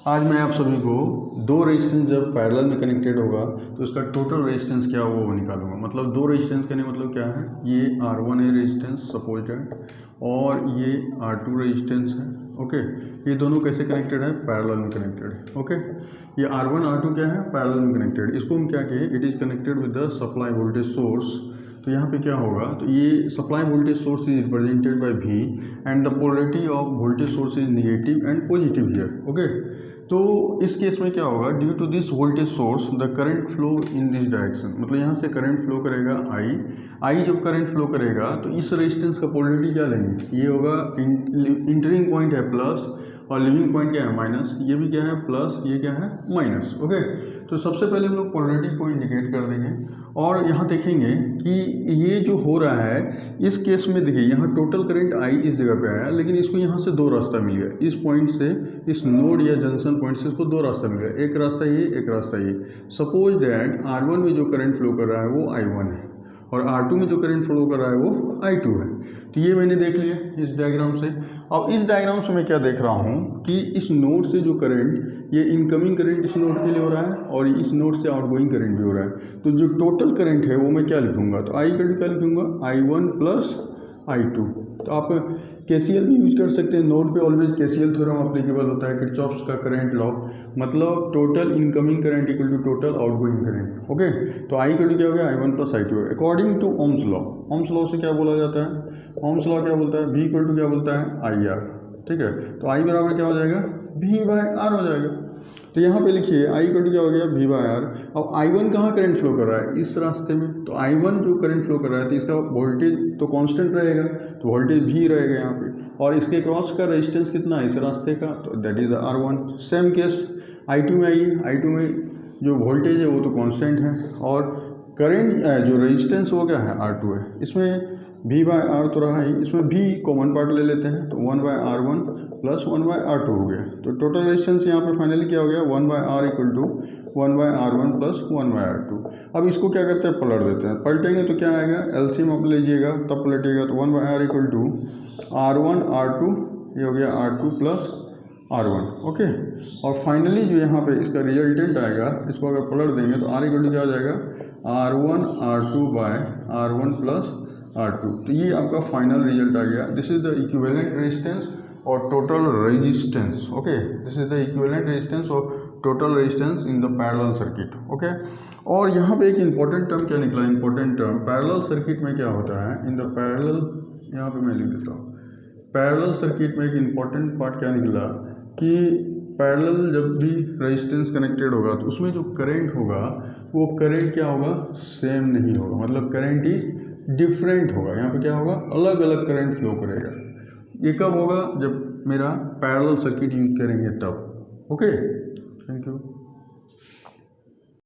आज मैं आप सभी को दो रेजिस्टेंस जब पैरेलल में कनेक्टेड होगा तो उसका टोटल रेजिस्टेंस क्या होगा वो निकालूंगा। मतलब दो रेजिस्टेंस कहने मतलब क्या है, ये R1 है रेजिस्टेंस सपोज दैट, और ये R2 रेजिस्टेंस है। ओके, ये दोनों कैसे कनेक्टेड है, पैरेलल में कनेक्टेड है। ओके, ये R1 R2 क्या है, पैरेलल में कनेक्टेड। इसको हम क्या कहें, it is connected with the supply voltage source. तो यहाँ पे क्या होगा, तो ये supply voltage source is represented by V and the polarity of voltage source is negative and positive here. Okay, तो इस केस में क्या होगा, due to this voltage source the current flow in this direction. मतलब यहाँ से current flow करेगा I जब करंट फ्लो करेगा तो इस रेजिस्टेंस का पोलरिटी क्या लेंगे, ये होगा इंटरिंग पॉइंट है प्लस और लिविंग पॉइंट क्या है माइनस। ये भी क्या है प्लस, ये क्या है माइनस। ओके, तो सबसे पहले हम लोग पोलरिटी को इंडिकेट कर देंगे और यहाँ देखेंगे कि ये जो हो रहा है इस केस में देखिए यहाँ टोटल करंट I इस जगह पे आया, लेकिन इसको यहाँ से दो रास्ता मिल गया। इस पॉइंट से, इस नोड या जंक्शन पॉइंट से इसको दो रास्ता मिल गया, एक रास्ता ये, एक रास्ता ये। सपोज दैट R1 में जो करंट फ्लो कर रहा है वो I1 है और R2 में जो करंट फ्लो कर रहा है वो I2 है। तो ये मैंने देख लिया इस डायग्राम से। अब इस डायग्राम से मैं क्या देख रहा हूँ कि इस नोड से जो करंट, ये इनकमिंग करंट इस नोड के लिए हो रहा है और इस नोड से आउटगोइंग करंट भी हो रहा है। तो जो टोटल करंट है वो मैं क्या लिखूंगा, तो I क्या लिखूंगा, I1 प्लस I2। तो आप KCL भी यूज कर सकते हैं, नोड पे ऑलवेज KCL थ्योरम एप्लीकेबल होता है, किरचॉफ्स का करंट लॉ। मतलब total incoming current equal to total outgoing current. Okay, तो I क्या हो गया, I1 plus I2 according to Ohm's law. Ohm's law से क्या बोला जाता है, ओम्स लॉ क्या बोलता है, V इक्वल टू क्या बोलता है, IR। ठीक है, तो I बराबर क्या हो जाएगा, V बाय R हो जाएगा। तो यहाँ पे लिखिए I इक्वल क्या हो गया, V बाय R। अब I1 कहाँ करंट फ्लो कर रहा है, इस रास्ते में। तो I1 जो करंट फ्लो कर रहा है तो इसका वोल्टेज तो कांस्टेंट रहेगा, तो वोल्टेज V रहेगा यहाँ पे। और इसके क्रॉस का रेजिस्टेंस कितना है इस रास्ते का, तो that is R1। Same case I2 में आइए, I2 में जो वोल्टेज है वो तो कांस्टेंट है और करंट जो रेजिस्टेंस वो क्या है, R2 है। इसमें V बाय R तो रहा ही, इसमें V कॉमन पार्ट ले लेते हैं तो 1 by R1 plus 1 by R2 हो गया। तो टोटल रेजिस्टेंस यहाँ पे फाइनली क्या हो गया, 1 by R equal to 1 by R1 plus 1 by R2। अब इसको क्या करते हैं, पलट देते हैं। पलटेंगे तो क्या आएगा, एलसीएम आप लीजिएगा तब पलटिएगा, तो 1 by R equal to R1 R2, ये हो गया R2 प्लस R1। ओके, और फाइनली जो यहाँ पे इसका रिजल्टेंट आएगा, इसको अगर पलट देंगे तो R इक्वल टू क्या हो जाएगा, R1 R2 bye R1 plus R2। तो ये आपका फाइनल रिजल्ट आ गया। This is the equivalent resistance और total resistance. Okay, this is the equivalent resistance और total resistance in the parallel circuit. Okay, और यहाँ पे एक इंपॉर्टेंट टर्म क्या निकला, इंपॉर्टेंट टर्म पैरेलल सर्किट में क्या होता है, इन द पैरेलल, यहाँ पे मैं लिख देता हूँ, पैरेलल सर्किट में एक इम्पॉर्टेंट पार्ट क्या निकला कि पैरेलल जब भी रेजिस्टेंस कनेक्टेड होगा तो उसमें जो करंट होगा वो करंट क्या होगा, सेम नहीं होगा। मतलब करंट इज डिफरेंट होगा। यहाँ पे क्या होगा, अलग अलग करंट फ्लो करेगा। ये कब होगा, जब मेरा पैरेलल सर्किट यूज करेंगे तब। Okay, thank you.